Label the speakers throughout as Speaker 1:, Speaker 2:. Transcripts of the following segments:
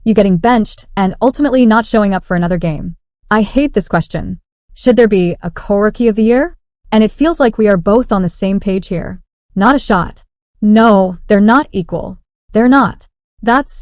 Speaker 1: you getting benched, and ultimately not showing up for another game? I hate this question. Should there be a co-rookie of the year? And it feels like we are both on the same page here. Not a shot. No, they're not equal. They're not.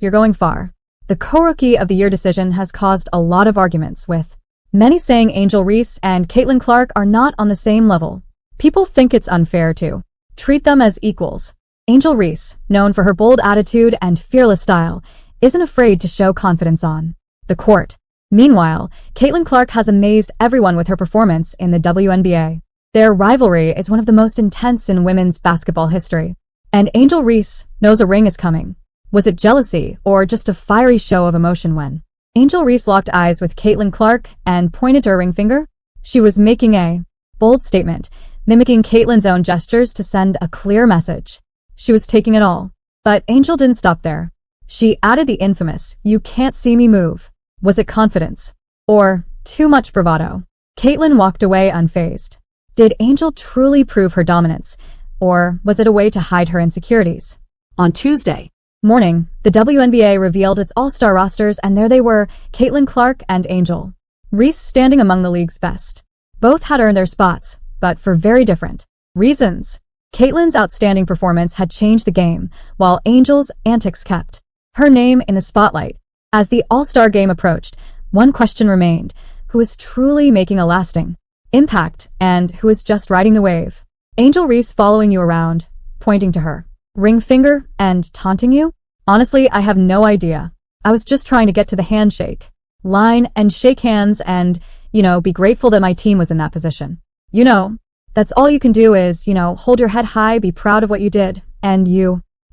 Speaker 1: You're going far. The co-rookie of the year decision has caused a lot of arguments, with many saying Angel Reese and Caitlin Clark are not on the same level. People think it's unfair to treat them as equals. Angel Reese, known for her bold attitude and fearless style, isn't afraid to show confidence on the court. Meanwhile, Caitlin Clark has amazed everyone with her performance in the WNBA. Their rivalry is one of the most intense in women's basketball history. And Angel Reese knows a ring is coming. Was it jealousy or just a fiery show of emotion when Angel Reese locked eyes with Caitlin Clark and pointed to her ring finger? She was making a bold statement, mimicking Caitlin's own gestures to send a clear message. She was taking it all. But Angel didn't stop there. She added the infamous, "You can't see me move." Was it confidence? Or too much bravado? Caitlin walked away unfazed. Did Angel truly prove her dominance? Or was it a way to hide her insecurities?
Speaker 2: On Tuesday
Speaker 1: morning, the WNBA revealed its all-star rosters, and there they were, Caitlin Clark and Angel Reese standing among the league's best. Both had earned their spots, but for very different reasons. Caitlin's outstanding performance had changed the game, while Angel's antics kept her name in the spotlight. As the All-Star game approached, one question remained: who is truly making a lasting impact, and who is just riding the wave? Angel Reese following you around, pointing to her ring finger, and taunting you? Honestly, I have no idea. I was just trying to get to the handshake line and shake hands and, be grateful that my team was in that position. That's all you can do is, hold your head high, be proud of what you did, and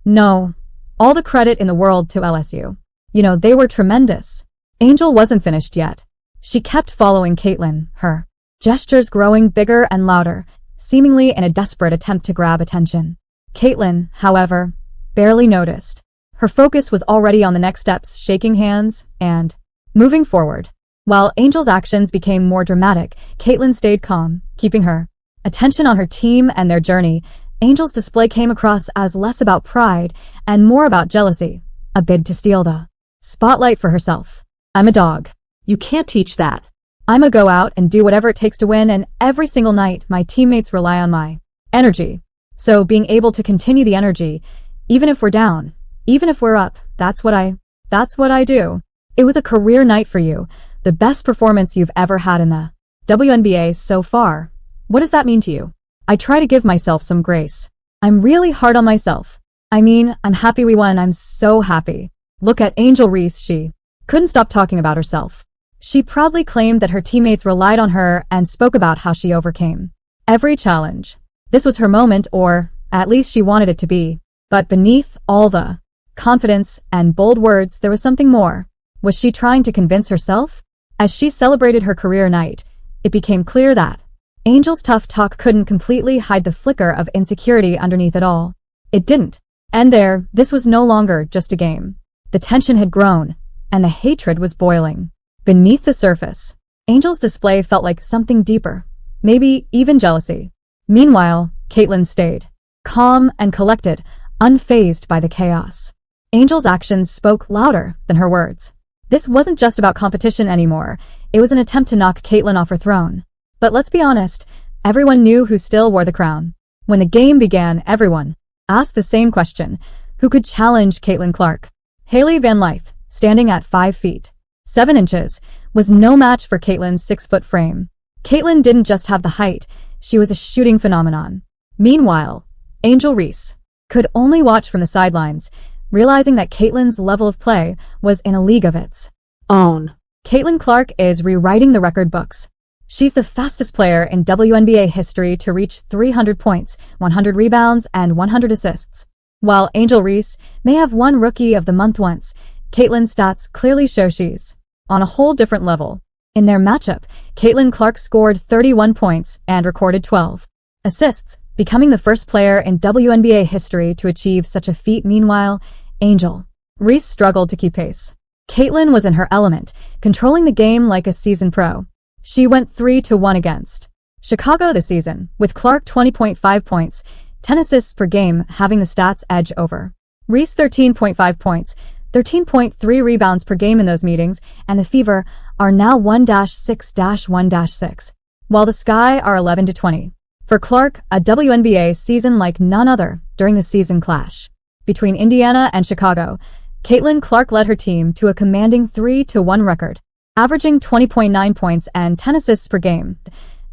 Speaker 1: no, all the credit in the world to LSU. They were tremendous. Angel wasn't finished yet. She kept following Caitlin, her gestures growing bigger and louder, seemingly in a desperate attempt to grab attention. Caitlin, however, barely noticed. Her focus was already on the next steps, shaking hands and moving forward. While Angel's actions became more dramatic, Caitlin stayed calm, keeping her attention on her team and their journey. Angel's display came across as less about pride and more about jealousy, a bid to steal the spotlight for herself. I'm a dog.
Speaker 2: You can't teach that.
Speaker 1: I'ma go out and do whatever it takes to win, and every single night my teammates rely on my energy. So being able to continue the energy, even if we're down, even if we're up, that's what I do. It was a career night for you, the best performance you've ever had in the WNBA so far. What does that mean to you? I try to give myself some grace. I'm really hard on myself. I'm happy we won. I'm so happy. Look at Angel Reese. She couldn't stop talking about herself. She proudly claimed that her teammates relied on her and spoke about how she overcame every challenge. This was her moment, or at least she wanted it to be. But beneath all the confidence and bold words, there was something more. Was she trying to convince herself? As she celebrated her career night, it became clear that Angel's tough talk couldn't completely hide the flicker of insecurity underneath it all. It didn't. And this was no longer just a game. The tension had grown, and the hatred was boiling. Beneath the surface, Angel's display felt like something deeper, maybe even jealousy. Meanwhile, Caitlin stayed calm and collected, unfazed by the chaos. Angel's actions spoke louder than her words. This wasn't just about competition anymore. It was an attempt to knock Caitlin off her throne. But let's be honest, everyone knew who still wore the crown. When the game began, everyone asked the same question: who could challenge Caitlin Clark? Haley Van Lyth, standing at 5 feet 7 inches, was no match for Caitlin's 6-foot frame. Caitlin didn't just have the height, she was a shooting phenomenon. Meanwhile, Angel Reese could only watch from the sidelines, realizing that Caitlin's level of play was in a league of its own. Caitlin Clark is rewriting the record books. She's the fastest player in WNBA history to reach 300 points, 100 rebounds, and 100 assists. While Angel Reese may have won Rookie of the Month once, Caitlin's stats clearly show she's on a whole different level. In their matchup, Caitlin Clark scored 31 points and recorded 12 assists, becoming the first player in WNBA history to achieve such a feat. Meanwhile, Angel Reese struggled to keep pace. Caitlin was in her element, controlling the game like a seasoned pro. She went 3-1 against Chicago this season, with Clark 20.5 points, 10 assists per game, having the stats edge over Reese 13.5 points, 13.3 rebounds per game in those meetings, and the Fever are now 1-6-1-6, while the Sky are 11-20. For Clark, a WNBA season like none other during the season clash between Indiana and Chicago. Caitlin Clark led her team to a commanding 3-1 record, averaging 20.9 points and 10 assists per game.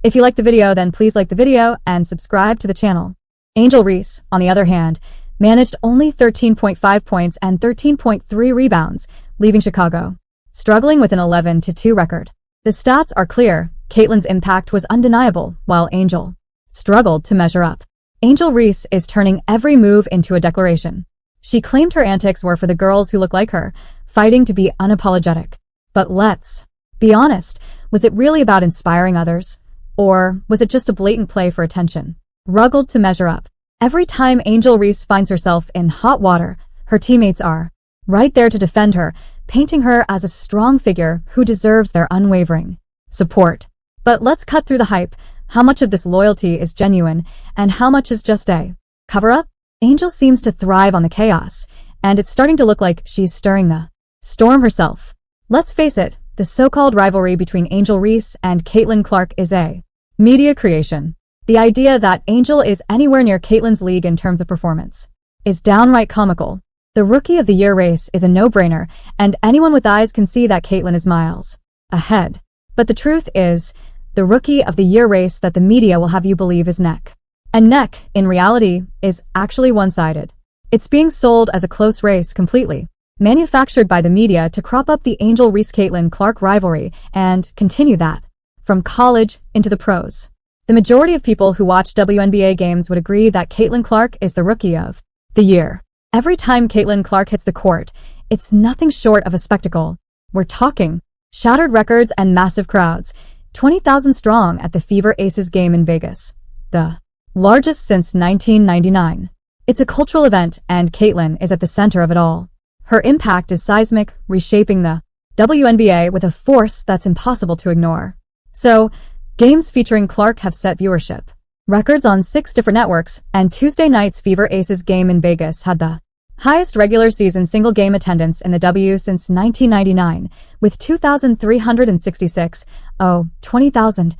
Speaker 1: If you like the video, then please like the video and subscribe to the channel. Angel Reese, on the other hand, managed only 13.5 points and 13.3 rebounds, leaving Chicago struggling with an 11-2 record. The stats are clear. Caitlin's impact was undeniable, while Angel struggled to measure up. Angel Reese is turning every move into a declaration. She claimed her antics were for the girls who look like her, fighting to be unapologetic. But let's be honest, was it really about inspiring others? Or was it just a blatant play for attention? Struggled to measure up. Every time Angel Reese finds herself in hot water, her teammates are right there to defend her, painting her as a strong figure who deserves their unwavering support. But let's cut through the hype. How much of this loyalty is genuine, and how much is just a cover-up? Angel seems to thrive on the chaos, and it's starting to look like she's stirring the storm herself. Let's face it, the so-called rivalry between Angel Reese and Caitlin Clark is a media creation. The idea that Angel is anywhere near Caitlin's league in terms of performance is downright comical. The Rookie of the Year race is a no-brainer, and anyone with eyes can see that Caitlin is miles ahead. But the truth is, the Rookie of the Year race that the media will have you believe is neck and neck, in reality, is actually one-sided. It's being sold as a close race completely, manufactured by the media to crop up the Angel Reese-Caitlin Clark rivalry and continue that from college into the pros. The majority of people who watch WNBA games would agree that Caitlin Clark is the Rookie of the Year. Every time Caitlin Clark hits the court, it's nothing short of a spectacle. We're talking shattered records and massive crowds, 20,000 strong at the Fever Aces game in Vegas, the largest since 1999. It's a cultural event, and Caitlin is at the center of it all. Her impact is seismic, reshaping the WNBA with a force that's impossible to ignore. So, games featuring Clark have set viewership records on 6 different networks, and Tuesday night's Fever Aces game in Vegas had the highest regular season single game attendance in the W since 1999, with 2,366, 20,000,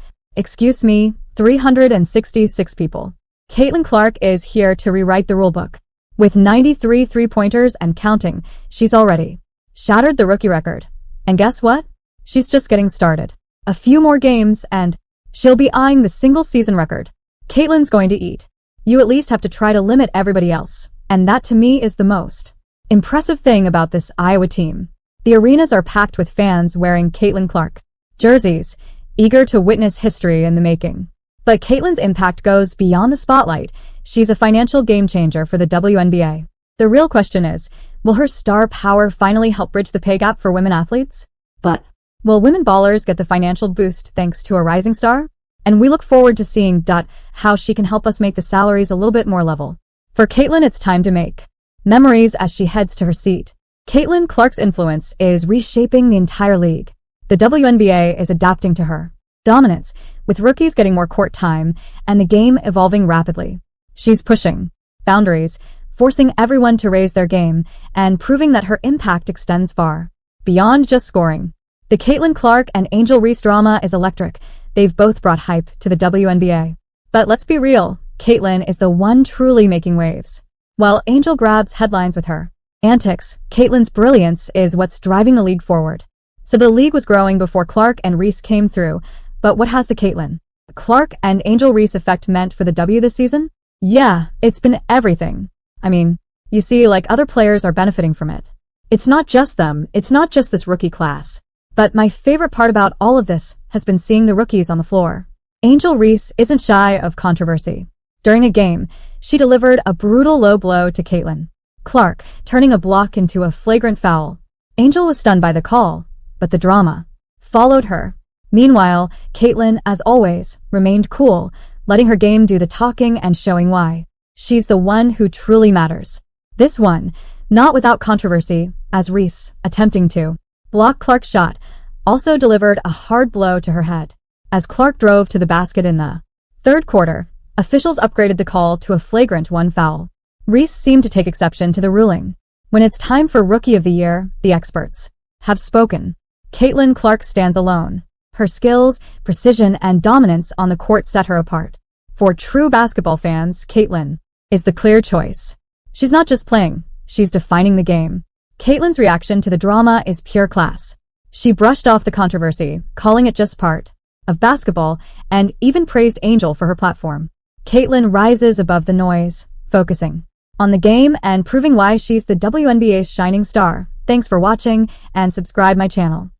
Speaker 1: 366 people. Caitlin Clark is here to rewrite the rulebook. With 93 three-pointers and counting, she's already shattered the rookie record. And guess what? She's just getting started. A few more games, and she'll be eyeing the single-season record. Caitlin's going to eat. You at least have to try to limit everybody else, and that to me is the most impressive thing about this Iowa team. The arenas are packed with fans wearing Caitlin Clark jerseys, eager to witness history in the making. But Caitlin's impact goes beyond the spotlight. She's a financial game-changer for the WNBA. The real question is, will her star power finally help bridge the pay gap for women athletes?
Speaker 2: But
Speaker 1: will women ballers get the financial boost thanks to a rising star? And we look forward to seeing how she can help us make the salaries a little bit more level. For Caitlin, it's time to make memories as she heads to her seat. Caitlin Clark's influence is reshaping the entire league. The WNBA is adapting to her dominance, with rookies getting more court time and the game evolving rapidly. She's pushing boundaries, forcing everyone to raise their game, and proving that her impact extends far beyond just scoring. The Caitlin Clark and Angel Reese drama is electric. They've both brought hype to the WNBA. But let's be real, Caitlin is the one truly making waves. While Angel grabs headlines with her antics, Caitlin's brilliance is what's driving the league forward. So the league was growing before Clark and Reese came through, but what has the Caitlin Clark and Angel Reese effect meant for the W this season? Yeah, it's been everything. I mean, you see, like, other players are benefiting from it. It's not just them, it's not just this rookie class. But my favorite part about all of this has been seeing the rookies on the floor. Angel Reese isn't shy of controversy. During a game, she delivered a brutal low blow to Caitlin Clark, turning a block into a flagrant foul. Angel was stunned by the call, but the drama followed her. Meanwhile, Caitlin, as always, remained cool, letting her game do the talking and showing why she's the one who truly matters. This one, not without controversy, as Reese, attempting to block Clark's shot, also delivered a hard blow to her head. As Clark drove to the basket in the third quarter, officials upgraded the call to a flagrant 1 foul. Reese seemed to take exception to the ruling. When it's time for Rookie of the Year, the experts have spoken. Caitlin Clark stands alone. Her skills, precision, and dominance on the court set her apart. For true basketball fans, Caitlin is the clear choice. She's not just playing, she's defining the game. Caitlin's reaction to the drama is pure class. She brushed off the controversy, calling it just part of basketball, and even praised Angel for her platform. Caitlin rises above the noise, focusing on the game and proving why she's the WNBA's shining star. Thanks for watching, and subscribe my channel.